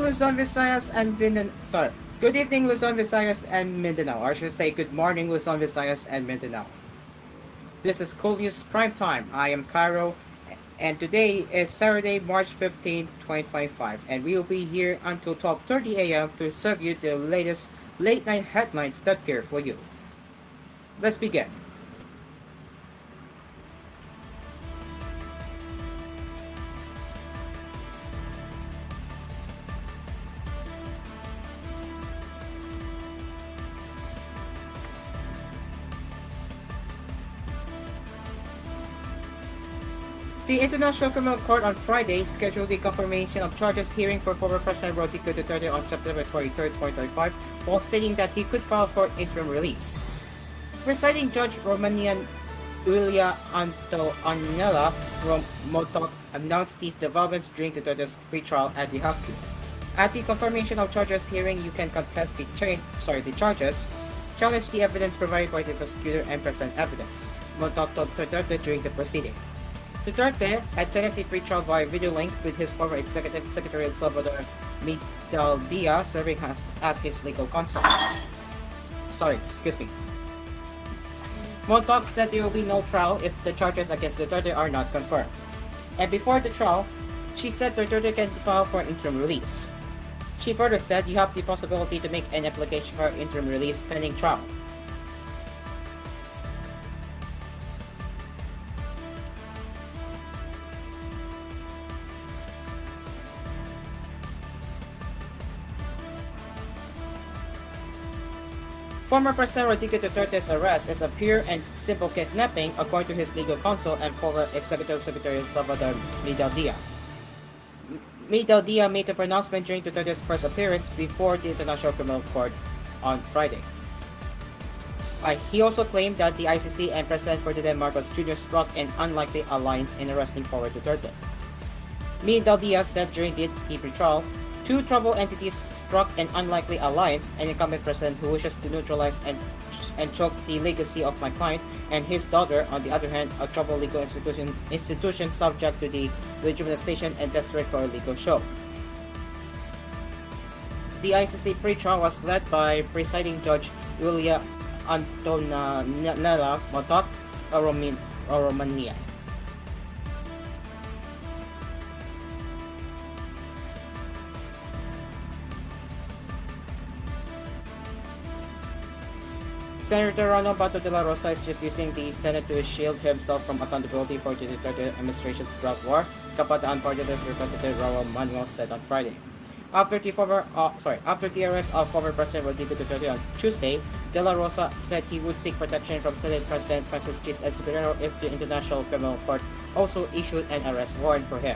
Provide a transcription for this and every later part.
Luzon, Visayas, and Mindanao. Sorry. Good evening, Luzon, Visayas, and Mindanao. Or I should say, good morning, Luzon, Visayas, and Mindanao. This is koolNews Primetime. I am Cairo, and today is Saturday, March 15, 2025, and we will be here until 12:30 a.m. to serve you the latest late-night headlines that care for you. Let's begin. The International Criminal Court on Friday scheduled the confirmation of charges hearing for former President Rodrigo Duterte on September 23, 2025, while stating that he could file for interim release. Presiding Judge Romanian Iulia Antonella Motok announced these developments during Duterte's pretrial at the HQ. At the confirmation of charges hearing, you can contest the charges, challenge the evidence provided by the prosecutor, and present evidence, Motok told Duterte during the proceeding. Duterte attended the pretrial via video link with his former executive secretary El Salvador Miguel serving as his legal counsel. Montauk said there will be no trial if the charges against Duterte are not confirmed. And before the trial, she said Duterte can file for interim release. She further said you have the possibility to make an application for interim release pending trial. Former President Rodrigo Duterte's arrest is a pure and simple kidnapping, according to his legal counsel and former Executive Secretary Salvador Miguel. Miguel made the pronouncement during Duterte's first appearance before the International Criminal Court on Friday. He also claimed that the ICC and President Ferdinand Marcos Jr. struck an unlikely alliance in arresting former Duterte. Miguel said during the trial, two troubled entities struck an unlikely alliance, an incumbent president who wishes to neutralize and choke the legacy of my client, and his daughter, on the other hand, a troubled legal institution subject to the legitimization and desperate for a legal show. The ICC pre-trial was led by presiding Judge Iulia Antonella Motok, a Romanian. Senator Ronald Bato de la Rosa is just using the Senate to shield himself from accountability for the Duterte administration's drug war, Kabataan Party List Representative Raul Manuel said on Friday. After the arrest of former President Rodrigo Duterte on Tuesday, de la Rosa said he would seek protection from Senate President Francis G. Escudero if the International Criminal Court also issued an arrest warrant for him.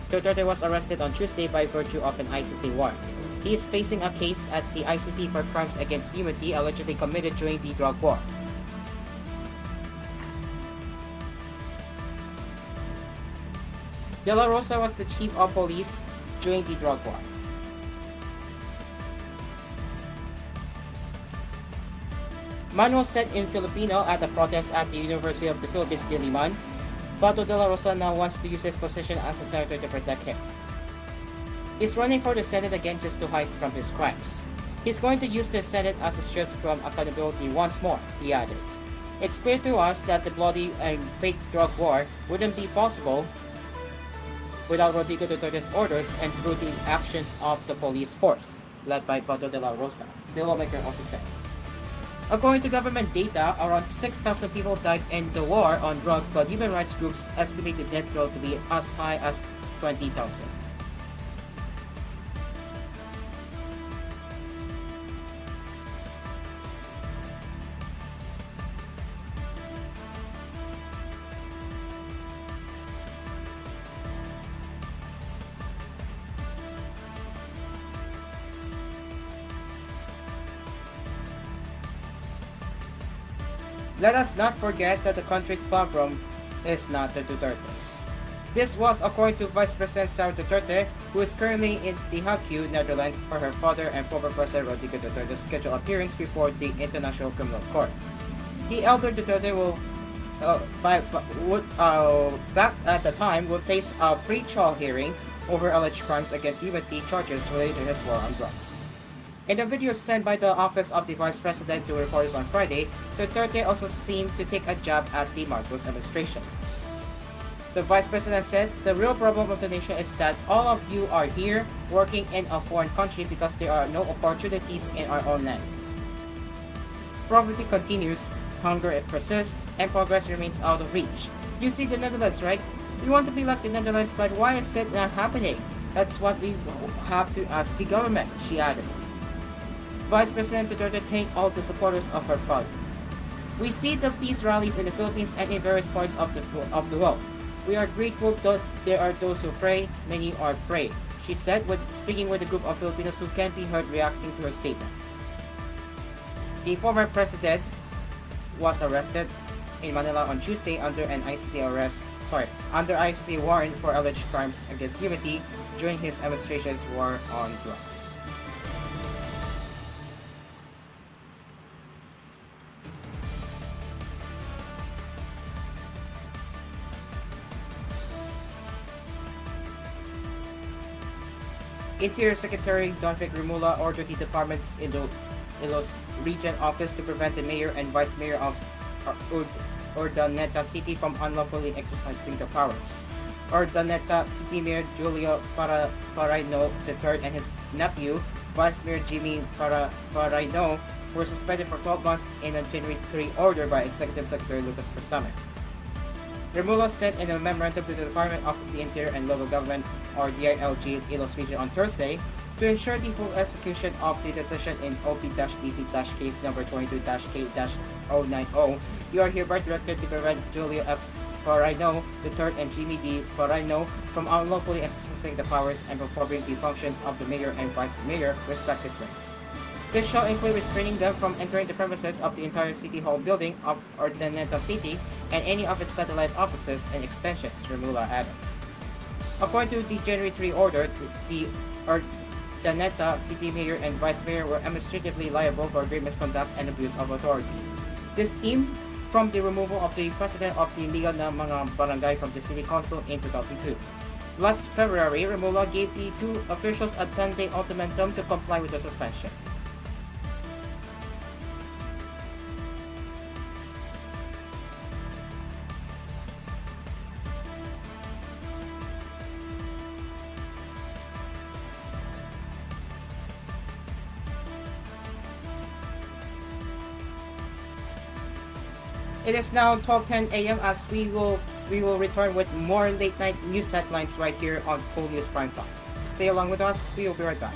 Duterte was arrested on Tuesday by virtue of an ICC warrant. He is facing a case at the ICC for crimes against humanity allegedly committed during the drug war. De la Rosa was the chief of police during the drug war. Manuel said in Filipino at a protest at the University of the Philippines, Diliman, Bato de la Rosa now wants to use his position as a senator to protect him. He's running for the Senate again just to hide from his crimes. He's going to use the Senate as a shield from accountability once more, he added. It's clear to us that the bloody and fake drug war wouldn't be possible without Rodrigo Duterte's orders and through the actions of the police force, led by Bato de la Rosa, the lawmaker also said. According to government data, around 6,000 people died in the war on drugs, but human rights groups estimate the death toll to be as high as 20,000. Let us not forget that the country's pogrom is not the Dutertes. This was according to Vice President Sara Duterte, who is currently in The Hague, Netherlands, for her father and former President Rodrigo Duterte's scheduled appearance before the International Criminal Court. The elder Duterte back at the time would face a pre-trial hearing over alleged crimes against humanity charges related to his war on drugs. In a video sent by the office of the Vice President to reporters on Friday, Duterte also seemed to take a jab at the Marcos administration. The Vice President said, "The real problem of the nation is that all of you are here working in a foreign country because there are no opportunities in our own land. Poverty continues, hunger persists, and progress remains out of reach. You see the Netherlands, right? We want to be like the Netherlands, but why is it not happening? That's what we have to ask the government," she added. Vice President Duterte thanked all the supporters of her fund. "We see the peace rallies in the Philippines and in various parts of the world. We are grateful that there are those who pray, many are praying," she said, speaking with a group of Filipinos who can be heard reacting to her statement. The former president was arrested in Manila on Tuesday under ICC warrant for alleged crimes against humanity during his administration's war on drugs. Interior Secretary Donvic Remula ordered the department's Ilos region office to prevent the mayor and vice mayor of Urdaneta City from unlawfully exercising their powers. Urdaneta City Mayor Julio Paraino III and his nephew, Vice Mayor Jimmy Paraino, were suspended for 12 months in a January 3 order by Executive Secretary Lucas Pasame. Remula said in a memorandum to the Department of the Interior and Local Government, or DILG, Ilos Region on Thursday, to ensure the full execution of the decision in OP-DC-case number 22-K-090, you are hereby directed to prevent Julio F. Paraino III and Jimmy D. Paraino from unlawfully exercising the powers and performing the functions of the mayor and vice mayor, respectively. This shall include restraining them from entering the premises of the entire City Hall building of Urdaneta City and any of its satellite offices and extensions, Remula added. According to the January 3 order, the Urdaneta City Mayor and Vice Mayor were administratively liable for grave misconduct and abuse of authority. This stemmed from the removal of the president of the Liga ng Mga Barangay from the City Council in 2002. Last February, Remula gave the two officials a 10-day ultimatum to comply with the suspension. It is now 12:10 a.m. as we will return with more late night news headlines right here on koolNews Primetime. Stay along with us. We will be right back.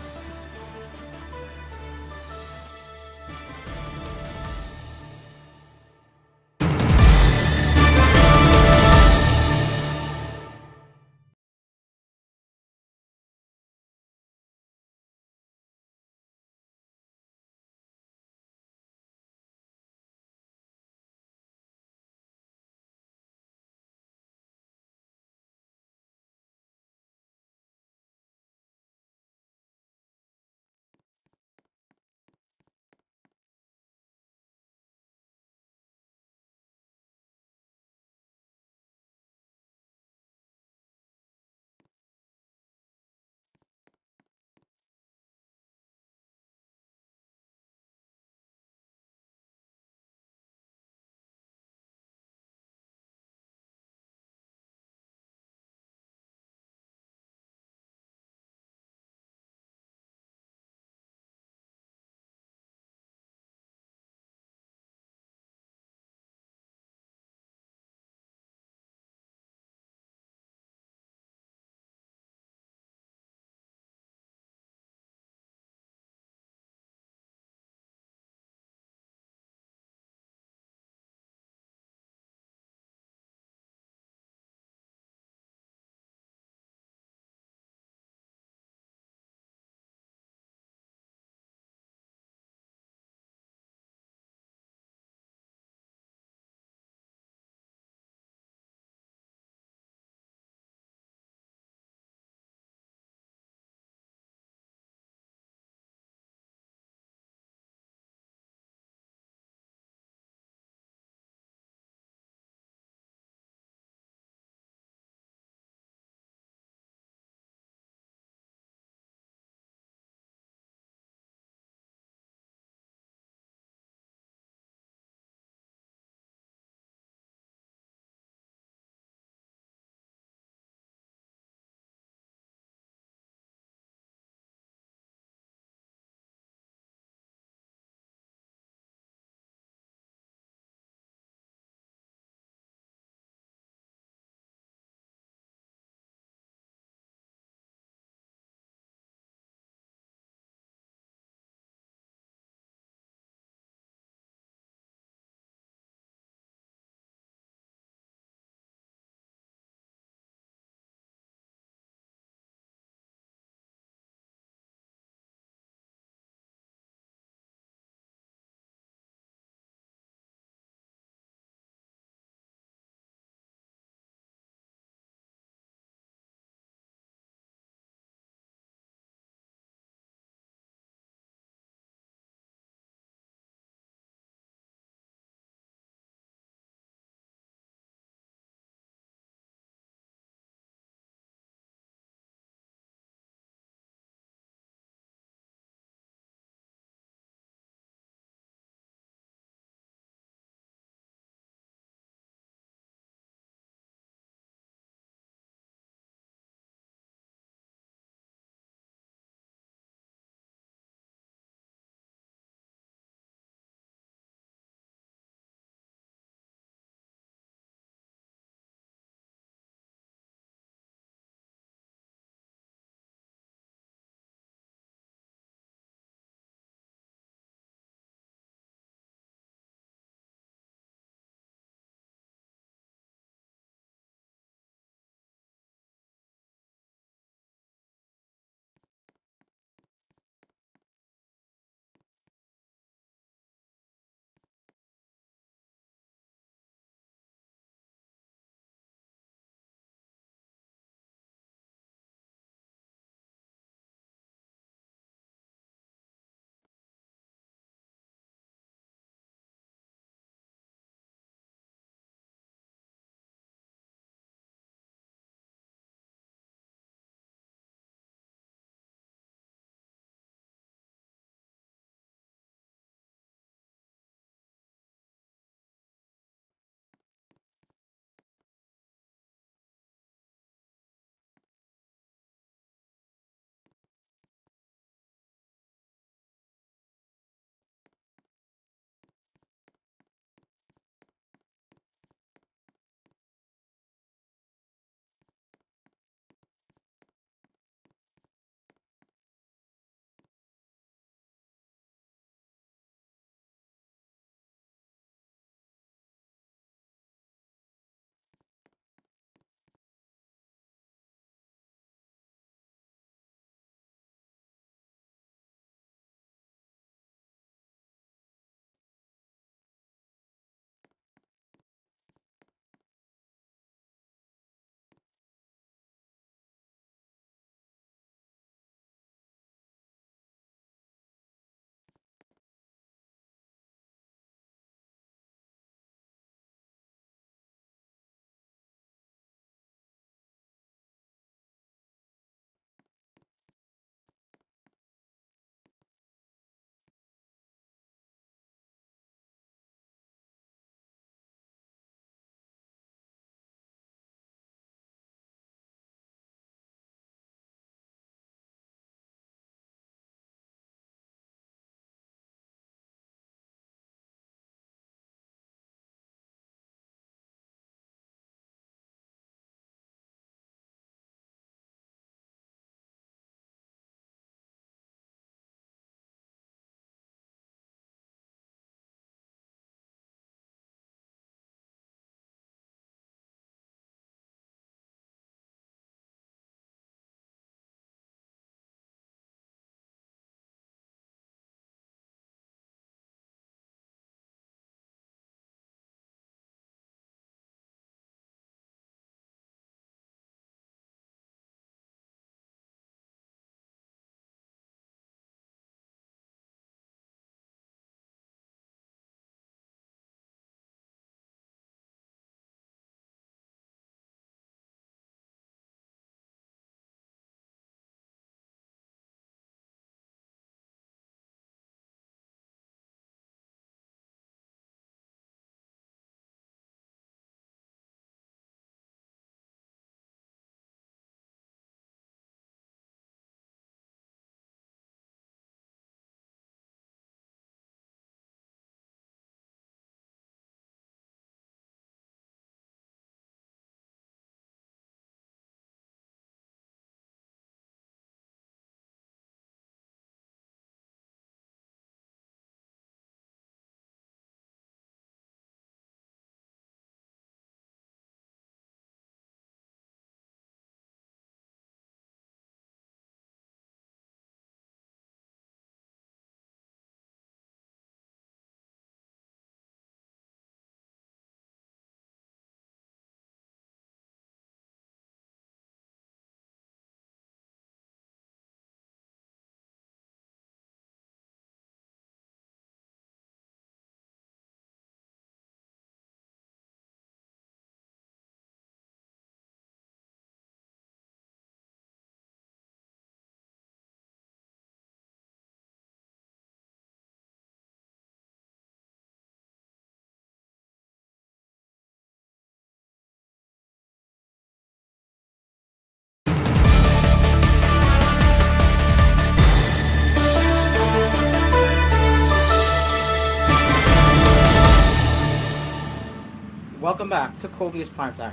Welcome back to koolNews Primetime.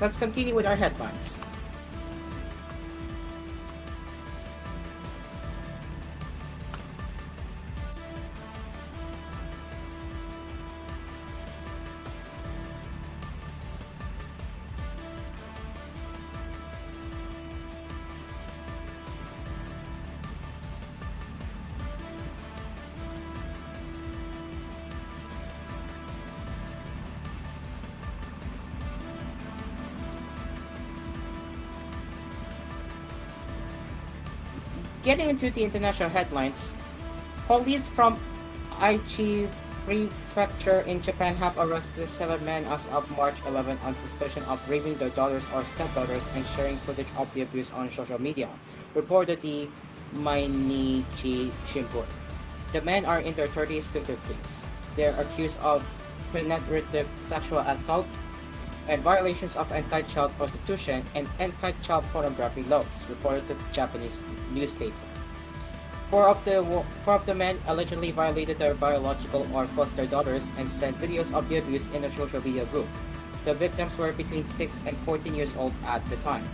Let's continue with our headlines. Getting into the international headlines, police from Aichi Prefecture in Japan have arrested 7 men as of March 11 on suspicion of raping their daughters or stepdaughters and sharing footage of the abuse on social media, reported the Mainichi Shimbun. The men are in their 30s to 50s. They are accused of penetrative sexual assault and violations of anti-child prostitution and anti-child pornography laws, reported the Japanese newspaper. Four of the men allegedly violated their biological or foster daughters and sent videos of the abuse in a social media group. The victims were between 6 and 14 years old at the time.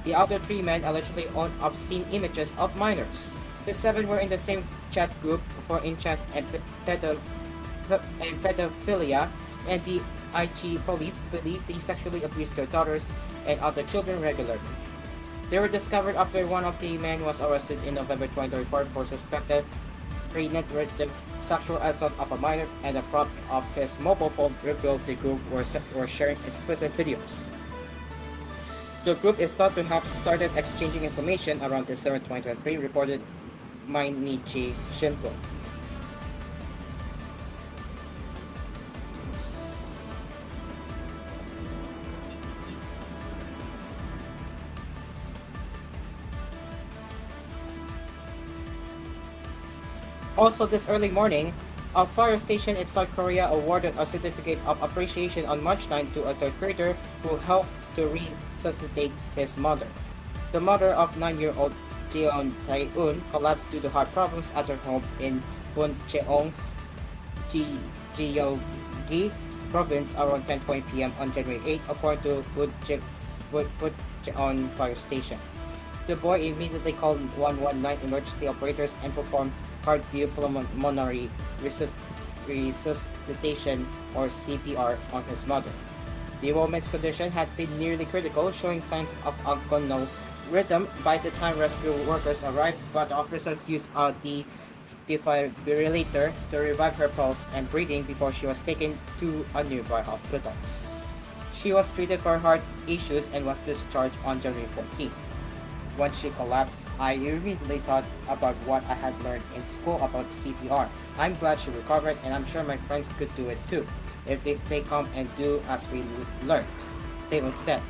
The other 3 men allegedly owned obscene images of minors. The 7 were in the same chat group for incest and pedophilia, and the Aichi police believe they sexually abused their daughters and other children regularly. They were discovered after one of the men was arrested in November 2024 for suspected penetrative sexual assault of a minor, and a prop of his mobile phone revealed the group were sharing explicit videos. The group is thought to have started exchanging information around December 2023, reported Mainichi Shimbun. Also, this early morning, a fire station in South Korea awarded a certificate of appreciation on March 9 to a third grader who helped to resuscitate his mother. The mother of 9-year-old Jeon Tae-eun collapsed due to heart problems at her home in Buncheong, Gyeonggi province around 10:20 p.m. on January 8, according to Buncheong Fire Station. The boy immediately called 119 emergency operators and performed cardiopulmonary resuscitation or CPR on his mother. The woman's condition had been nearly critical, showing signs of agonal rhythm by the time rescue workers arrived, but officers used a defibrillator to revive her pulse and breathing before she was taken to a nearby hospital. She was treated for heart issues and was discharged on January 14. When she collapsed, I immediately thought about what I had learned in school about CPR. I'm glad she recovered, and I'm sure my friends could do it too, if they stay calm and do as we learned, Tae-eun said.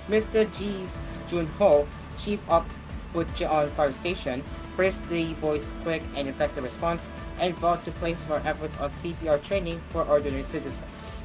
Mr. Ji Jun-ho, chief of Buncheon Fire Station, praised the boy's quick and effective response and vowed to place more efforts on CPR training for ordinary citizens.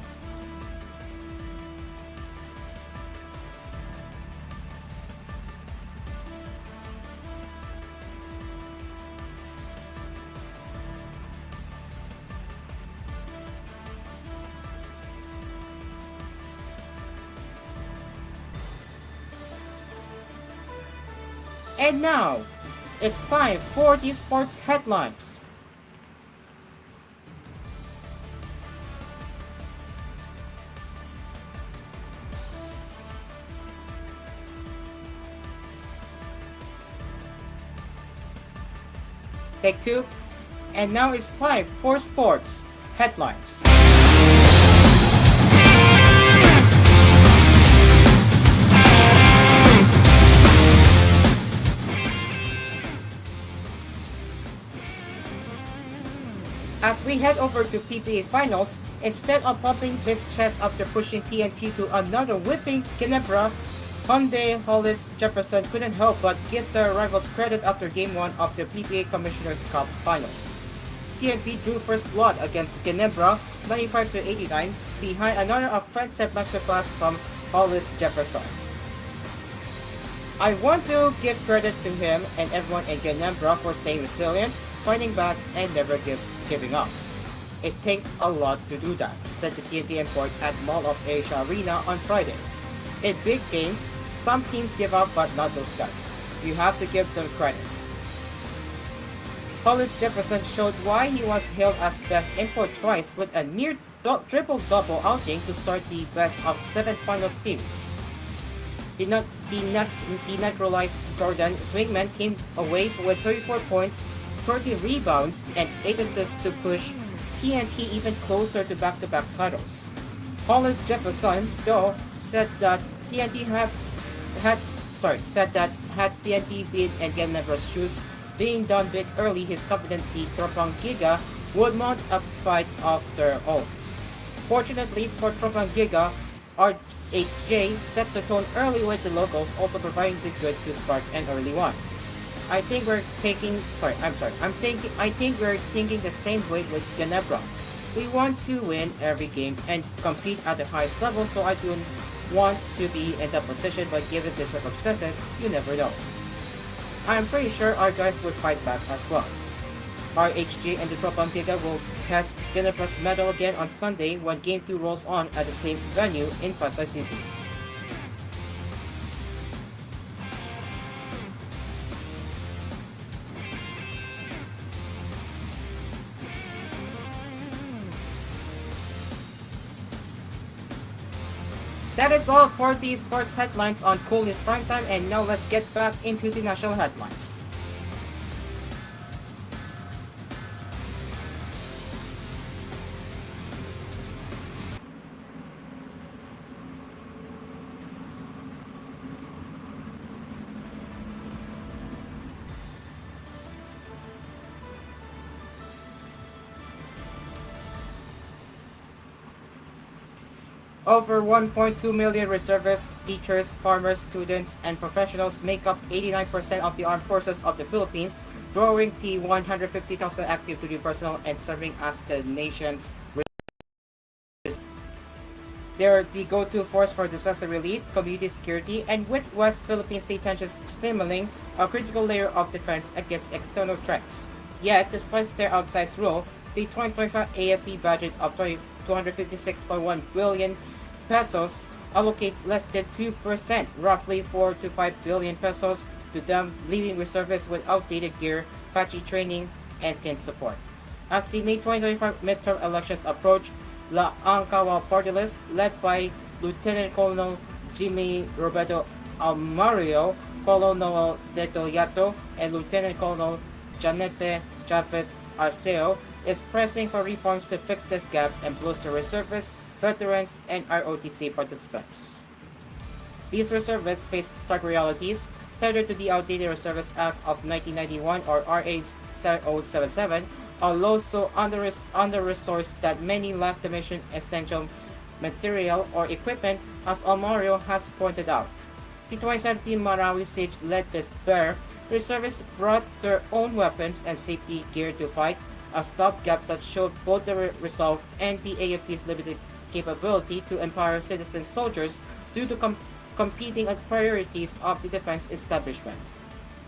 And now, it's time for the sports headlines. Take 2. And now it's time for sports headlines. As we head over to PBA Finals, instead of pumping his chest after pushing TNT to another whipping Ginebra, Hyundai Hollis Jefferson couldn't help but give their rivals credit after Game 1 of the PBA Commissioner's Cup Finals. TNT drew first blood against Ginebra 95-89 behind another offensive masterclass from Hollis Jefferson. I want to give credit to him and everyone in Ganembra for staying resilient, fighting back, and never giving up. It takes a lot to do that, said the TNT import at Mall of Asia Arena on Friday. In big games, some teams give up but not those guys. You have to give them credit. Hollis Jefferson showed why he was hailed as best import twice with a near triple-double outing to start the best-of-7 final series. The naturalized Jordan swingman came away with 34 points, 30 rebounds, and 8 assists to push TNT even closer to back-to-back titles. Hollis Jefferson, though, said that had TNT been in Gannembra's shoes, being done big early, his confident the Tropang Giga would mount a fight of their own. Fortunately for Tropang Giga, RHJ set the tone early with the locals, also providing the good to spark an early one. I think we're thinking the same way with Ginebra. We want to win every game and compete at the highest level, so I don't want to be in that position, but given the circumstances, you never know. I'm pretty sure our guys would fight back as well. RHG and the Tropang Giga will test Ginebra's medal again on Sunday when Game 2 rolls on at the same venue in Pasay City. That is all for the sports headlines on koolNews Primetime, and now let's get back into the national headlines. Over 1.2 million reservists, teachers, farmers, students, and professionals make up 89% of the armed forces of the Philippines, drawing the 150,000 active duty personnel and serving as the nation's reservists. They are the go-to force for disaster relief, community security, and with West Philippine Sea tensions signaling a critical layer of defense against external threats. Yet, despite their outsized role, the 2025 AFP budget of 256.1 billion pesos allocates less than 2%, roughly 4 to 5 billion pesos, to them, leaving reservists with outdated gear, patchy training, and thin support. As the May 2025 midterm elections approach, La Angkawa party list, led by Lieutenant Colonel Jimmy Roberto Almario, Colonel Deto Yato, and Lieutenant Colonel Janete Chavez Arceo, is pressing for reforms to fix this gap and bolster reservists, veterans, and ROTC participants. These reservists face stark realities tethered to the outdated Reservist Act of 1991 or RA 7077, although so under-resourced that many lack the mission essential material or equipment, as Almario has pointed out. The 2017 Marawi siege let this bear. Reservists brought their own weapons and safety gear to fight, a stopgap that showed both the resolve and the AFP's limited capability to empower citizen soldiers due to competing priorities of the defense establishment.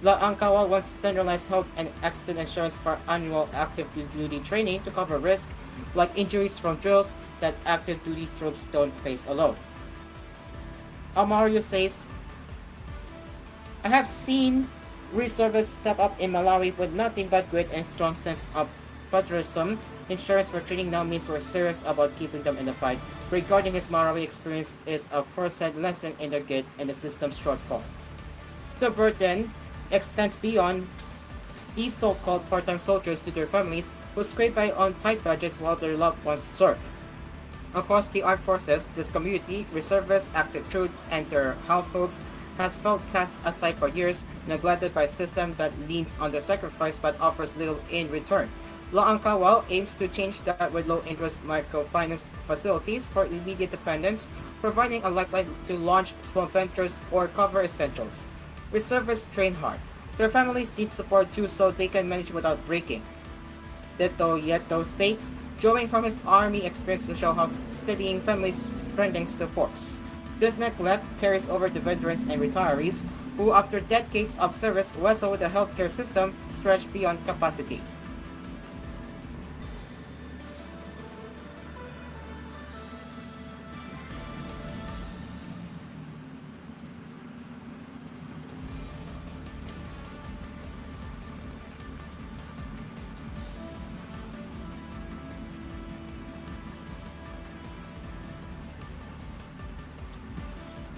La Angkawa wants standardized health and accident insurance for annual active duty training to cover risks like injuries from drills that active duty troops don't face alone. Almario says, I have seen reservists step up in Malawi with nothing but grit and strong sense of patriotism. Insurance for training now means we're serious about keeping them in the fight. Regarding his Malawi experience is a first-hand lesson in their grit and the system's shortfall. The burden extends beyond these so-called part-time soldiers to their families who scrape by on tight budgets while their loved ones serve. Across the armed forces, this community, reservists, active troops, and their households has felt cast aside for years, neglected by a system that leans on their sacrifice but offers little in return. La Angkawa aims to change that with low-interest microfinance facilities for immediate dependence, providing a lifeline to launch small ventures or cover essentials. Reservists train hard. Their families need support too so they can manage without breaking. Deto Yeto states, drawing from his army experience to show how steadying families strengthens the force. This neglect carries over to veterans and retirees, who after decades of service wrestle with a healthcare system stretched beyond capacity.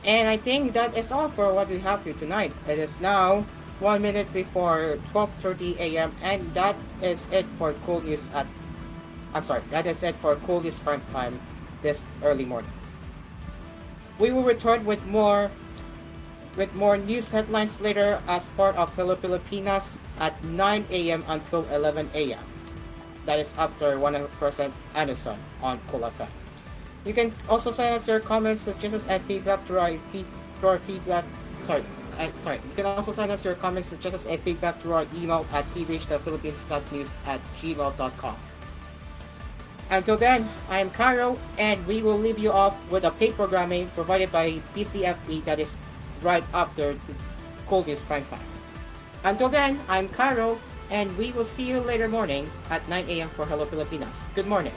And I think that is all for what we have for you tonight. It is now 1 minute before 12:30 a.m. and that is it for Cool News at that is it for Cool News Prime Time this early morning. We will return with more news headlines later as part of Filipinas at 9 a.m. until 11 a.m. That is after 100% Anderson on Cool FM. You can also send us your comments, suggestions, and feedback through our feedback. You can also send us your comments, suggestions, and feedback through our email at tvh.philippines.news@gmail.com. Until then, I am Caro, and we will leave you off with a paid programming provided by PCFP that is right after the Cold News Prime Time. Until then, I'm Caro, and we will see you later morning at 9 a.m. for Hello Filipinas. Good morning.